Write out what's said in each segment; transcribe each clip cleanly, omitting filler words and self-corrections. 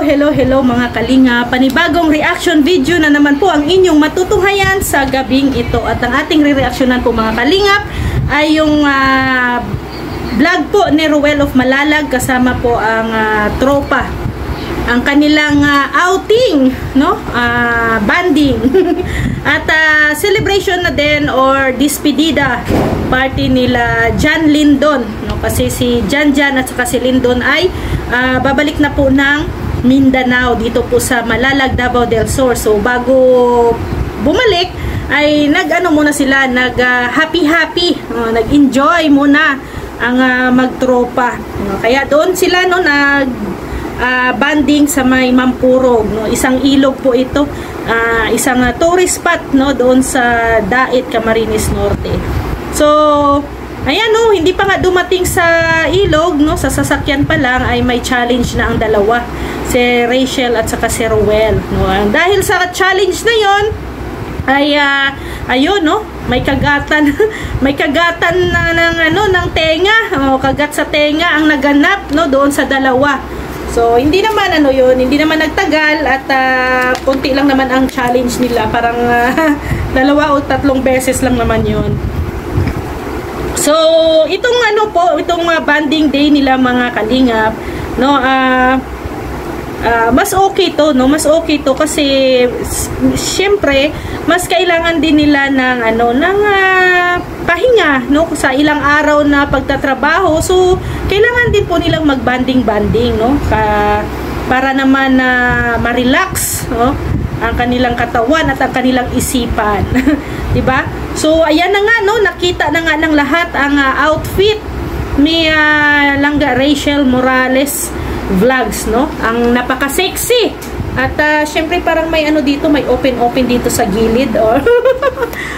Hello mga kalinga. Panibagong reaction video na naman po ang inyong matutunghayan sa gabing ito. At ang ating re-reactionan po mga kalingap ay yung vlog po ni Ruel of Malalag kasama po ang tropa. Ang kanilang outing, no? Banding. At celebration na din or despedida party nila John Lindon, no? Kasi si Jan at saka si Lindon ay babalik na po ng Mindanao dito po sa Malalag, Davao del Sur. So bago bumalik ay nag-ano muna sila, nag-happy, nag-enjoy muna ang magtropa. No? Kaya doon sila no banding sa may Mampurog, no? Isang ilog po ito, isang tourist spot no doon sa Dait, Camarines Norte. So ayan no, hindi pa nga dumating sa ilog no, sa sasakyan pa lang ay may challenge na ang dalawa, si Rachel at saka si Ruel no. Dahil sa challenge na yon ay ayun no, may kagatan may kagatan na ng tenga, kagat sa tenga ang naganap no doon sa dalawa. So hindi naman hindi naman nagtagal at konti lang naman ang challenge nila, parang 2 o 3 beses lang naman yon. So itong itong banding day nila mga kalingap no, mas okay to no, mas okay to kasi syempre mas kailangan din nila ng pahinga no sa ilang araw na pagtatrabaho. So kailangan din po nilang magbanding-banding no, para naman ma-relax no ang kanilang katawan at ang kanilang isipan. 'Di ba? So ayan na nga no, nakita na nga ng lahat ang outfit ni Langga Rachel Morales Vlogs no. Ang napaka-sexy. At syempre parang may dito, may open dito sa gilid or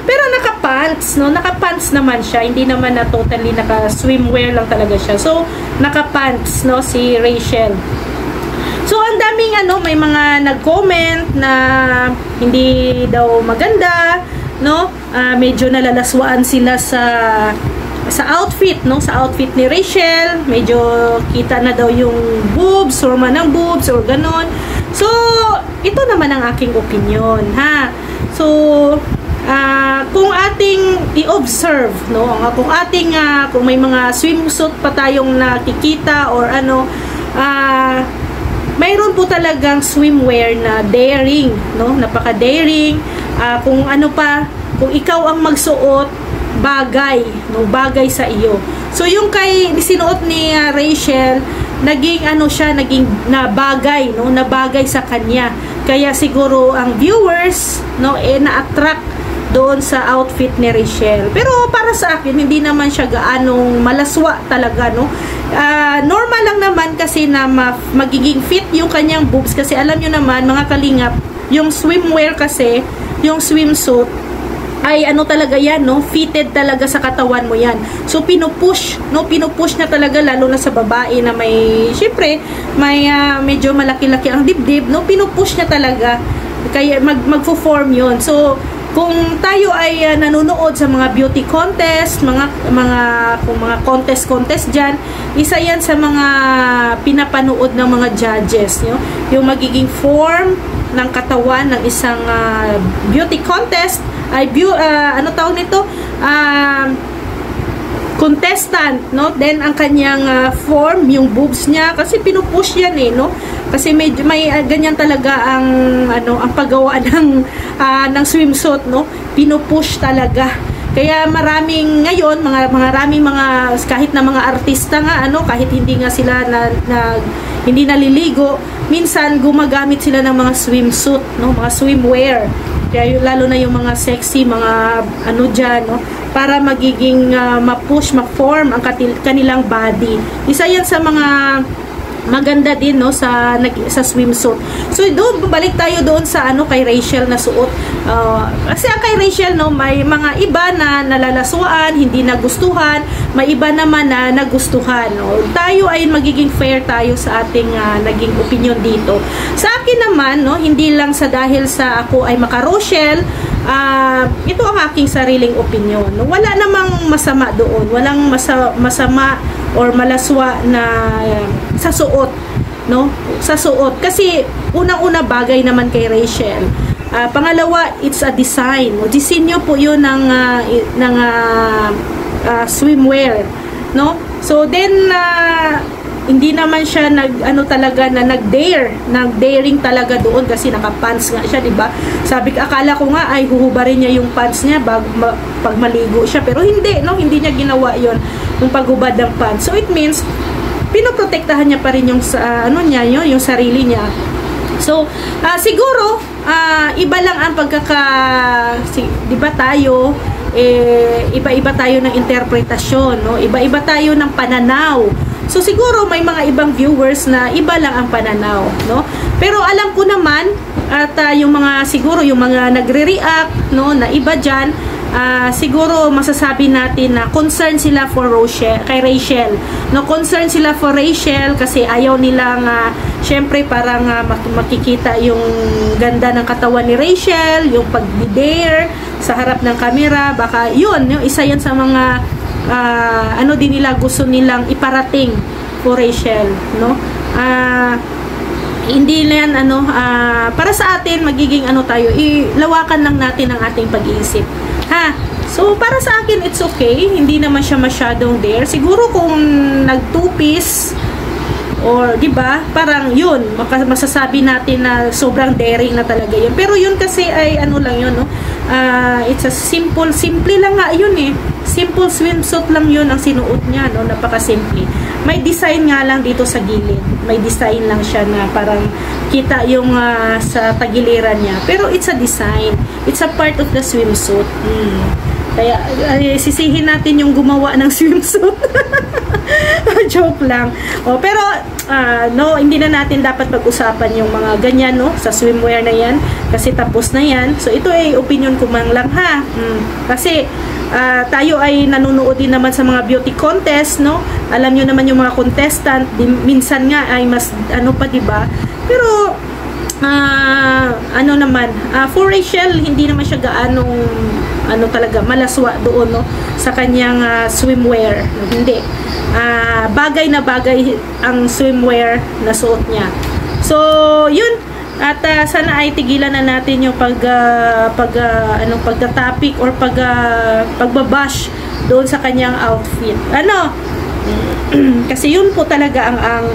pero naka-pants no, naka-pants naman siya. Hindi naman na totally naka-swimwear lang talaga siya. So naka-pants no si Rachel. So ang daming may mga nag-comment na hindi daw maganda no, medyo nalalaswaan sila sa outfit no, sa outfit ni Rachel. Medyo kita na daw yung boobs, forma ng boobs or ganon. So ito naman ang aking opinion ha. So kung ating i-observe no, kung may mga swimsuit pa tayong nakikita or mayroon po talagang swimwear na daring no, napaka-daring. Kung ikaw ang magsuot, bagay no, bagay sa iyo. So yung kay sinuot ni Rachel, naging naging nabagay no, nabagay sa kanya. Kaya siguro ang viewers no na-attract doon sa outfit ni Rachel. Pero para sa akin hindi naman siya gaanong malaswa talaga no. Normal lang naman kasi na magiging fit yung kanyang boobs, kasi alam nyo naman mga kalingap, yung swimwear kasi, yung swimsuit ay talaga yan no, fitted talaga sa katawan mo yan. So pinupush no, pinupush na talaga, lalo na sa babae na may syempre may medyo malaki-laki ang dibdib no, pinupush na talaga kaya magfo-form yun. So kung tayo ay nanonood sa mga beauty contest, mga contest diyan, isa yan sa mga pinapanood ng mga judges, yung magiging form ng katawan ng isang beauty contest ay tawag nito, contestant no. Then ang kanyang form, yung boobs niya, kasi pinupush yan no, kasi may ganyan talaga ang ang paggawa ng swimsuit no, pinupush talaga. Kaya maraming ngayon maraming mga kahit na mga artista nga kahit hindi nga sila hindi naliligo, minsan gumagamit sila ng mga swimsuit no, mga swimwear. Kaya lalo na yung mga sexy, mga dyan no, para magiging ma-form ang kanilang body. Isa yan sa mga maganda din no sa swimsuit. So doon balik tayo doon sa kay Rachel na suot. Kasi kay Rachel no, may mga iba na nalalaswaan, hindi nagustuhan, may iba naman na nagustuhan no. Tayo ay magiging fair tayo sa ating naging opinion dito. Sa akin naman no, hindi lang sa dahil sa ako ay maka-Rochelle, ito ang aking sariling opinion. Wala namang masama doon. Walang masama or malaswa na sa suot no, sa suot. Kasi unang-una bagay naman kay Rachel. Pangalawa, it's a design. Disenyo po 'yun ng swimwear, no? So then hindi naman siya nag-daring talaga doon kasi naka-pants nga siya, 'di ba? Akala ko nga ay huhubarin niya yung pants niya pag maligo siya, pero hindi, no? Hindi niya ginawa 'yon, yung paghubad ng pants. So it means pinoprotektahan niya pa rin yung yung sarili niya. So siguro iba lang ang di ba tayo iba-iba tayo ng interpretasyon, no? Iba-iba tayo ng pananaw. So siguro may mga ibang viewers na iba lang ang pananaw, no? Pero alam ko naman at yung mga nagre-react, no, na iba diyan, siguro masasabi natin na concerned sila kay Rachel. No, concerned sila for Rachel kasi ayaw nilang syempre parang makikita yung ganda ng katawan ni Rachel, yung pag-dare sa harap ng camera. Baka yun, yung isa yan sa mga din nila gusto nilang iparating for Rachel, no? Hindi na yan para sa atin magiging tayo, ilawakan lang natin ang ating pag-iisip. So para sa akin it's okay, hindi naman siya masyadong dare. Siguro kung nag-two-piece or 'di ba, parang yun, masasabi natin na sobrang daring na talaga yun. Pero yun kasi ay lang yun, no? It's a simple lang nga yun eh. Simple swimsuit lang yun ang sinuot niya, no? Napaka-simple. May design nga lang dito sa gilid. May design lang siya na parang kita yung sa tagiliran niya. Pero it's a design. It's a part of the swimsuit. Kaya sisihin natin yung gumawa ng swimsuit. Joke lang. Pero no, hindi na natin dapat pag-usapan yung mga ganyan, no, sa swimwear na yan kasi tapos na yan. So ito ay opinion ko man lang, ha. Kasi tayo ay nanonood din naman sa mga beauty contest, no. Alam nyo naman yung mga contestant minsan nga ay mas pa, diba? Pero for Rachel, hindi naman siya gaanong talaga malaswa doon, no, sa kanyang swimwear, no? Hindi. Bagay na bagay ang swimwear na suot niya. So yun, at sana ay tigilan na natin yung pagta-topic or pagbabash doon sa kanyang outfit. Kasi yun po talaga ang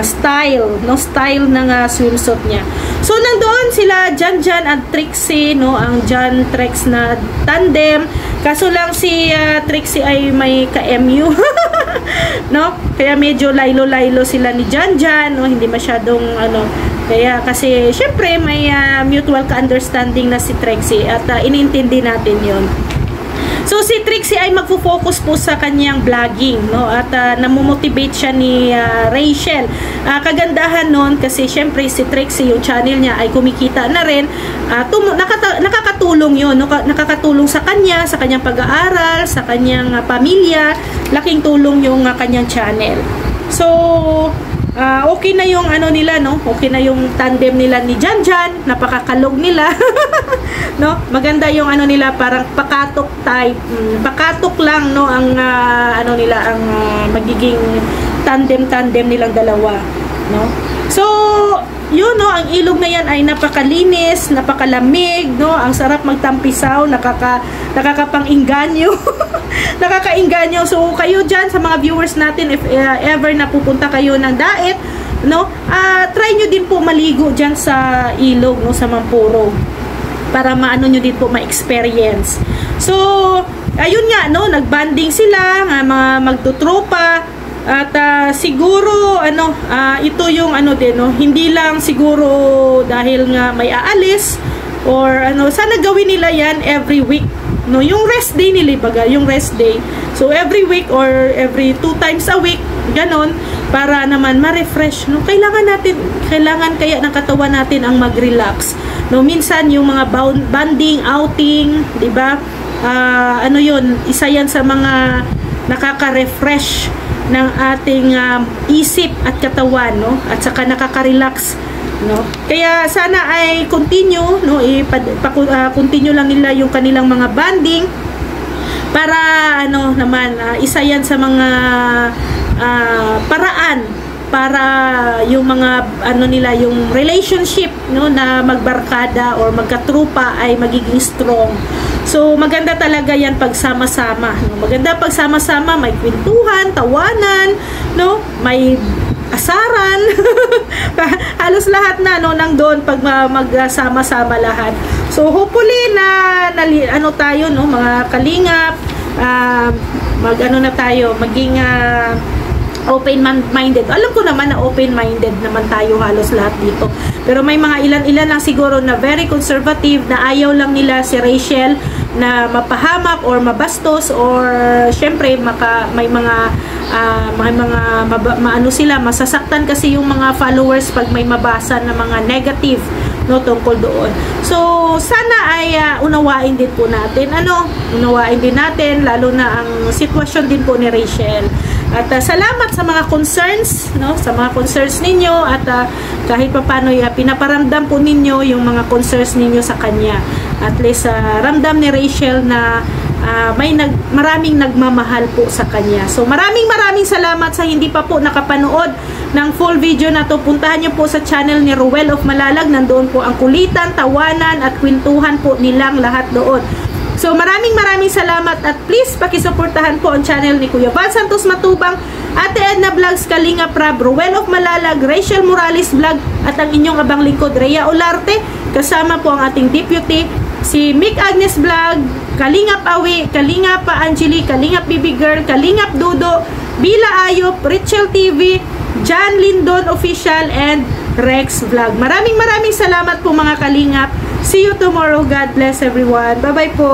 style, no, style ng swimsuit niya. So nandoon sila Jan at Trixie, no, ang Jan Trex na tandem. Kaso lang si Trixie ay may ka-MU. No? Kaya medyo laylo-laylo sila ni Jan, no, hindi masyadong kaya kasi syempre may mutual ka-understanding na si Trixie at iniintindi natin 'yon. So si Trixie ay magfo-focus po sa kanyang vlogging, no, at namomotivate siya ni Rachel. Kagandahan nun kasi syempre si Trixie, yung channel niya ay kumikita na rin. Nakakatulong yun, no? Nakakatulong sa kanyang pag-aaral, sa kanyang pamilya. Laking tulong yung kanyang channel. So okay na yung nila, no? Okay na yung tandem nila ni Jan, napakakalog nila. No? Maganda yung nila, parang pakatok type. Pakatok lang, no, ang nila, ang magiging tandem nilang dalawa, no? So yun, no, ang ilog na yan ay napakalinis, napakalamig, no? Ang sarap magtampisaw, nakakapang-inganyo. Nakakainganyo. So kayo dyan sa mga viewers natin, if ever na pupunta kayo ng Daet, no, try nyo din po maligo dyan sa ilog, no, sa Mampuro, para maano nyo din po ma-experience. So ayun nga, no, nagbanding sila, mga magtutropa. At siguro ito yung din, no, hindi lang siguro dahil nga may aalis or sana gawin nila yan every week, no, yung rest day nila, yung rest day. So every week or every 2 times a week, ganon, para naman ma-refresh, no. Kailangan kaya ng katawan natin ang mag-relax, no. Minsan yung mga bonding, outing, 'di ba? Yun, isa yan sa mga nakaka-refresh ng ating isip at katawan, no, at saka nakaka-relax, no. Kaya sana ay continue, no, continue lang nila yung kanilang mga bonding para naman isa yan sa mga para yung mga ano nila, yung relationship, no, na magbarkada or magkatrupa ay magiging strong. So maganda talaga yan pagsama-sama, no? Maganda pagsama-sama, may kwentuhan, tawanan, no, may asaran. Halos lahat na, no, nang doon pag magsama-sama lahat. So hopefully na ano tayo, no, mga kalingap, mag-ano na tayo, maging open-minded. Alam ko naman na open-minded naman tayo halos lahat dito. Pero may mga ilan-ilan lang siguro na very conservative, na ayaw lang nila si Rachel na mapahamak or mabastos, or syempre may mga maano sila, masasaktan kasi yung mga followers pag may mabasa na mga negative, no, tungkol doon. So sana ay unawain din po natin, unawain din natin, lalo na ang sitwasyon din po ni Rachel. At salamat sa mga concerns, no, sa mga concerns ninyo, at kahit paano pinaparamdam po ninyo yung mga concerns ninyo sa kanya. At least ramdam ni Rachel na maraming nagmamahal po sa kanya. So maraming salamat. Sa hindi pa po nakapanood ng full video na to, puntahan nyo po sa channel ni Ruel of Malalag. Nandoon po ang kulitan, tawanan at kwentuhan po nilang lahat doon. So maraming salamat, at please pakisuportahan po ang channel ni Kuya Val Santos Matubang, Ate Edna Vlogs, Kalinga Prab, Ruel of Malalag, Rachel Morales Vlog, at ang inyong abang lingkod, Rhea Olarte. Kasama po ang ating deputy, si Mick Agnes Vlog, Kalingap Awi, Kalingap Angeli, Kalingap Baby Girl, Kalingap Dudo, Bila Ayop, Rachel TV, John Lindon Official, and Rex Vlog. Maraming salamat po mga kalingap. See you tomorrow. God bless everyone. Bye-bye po.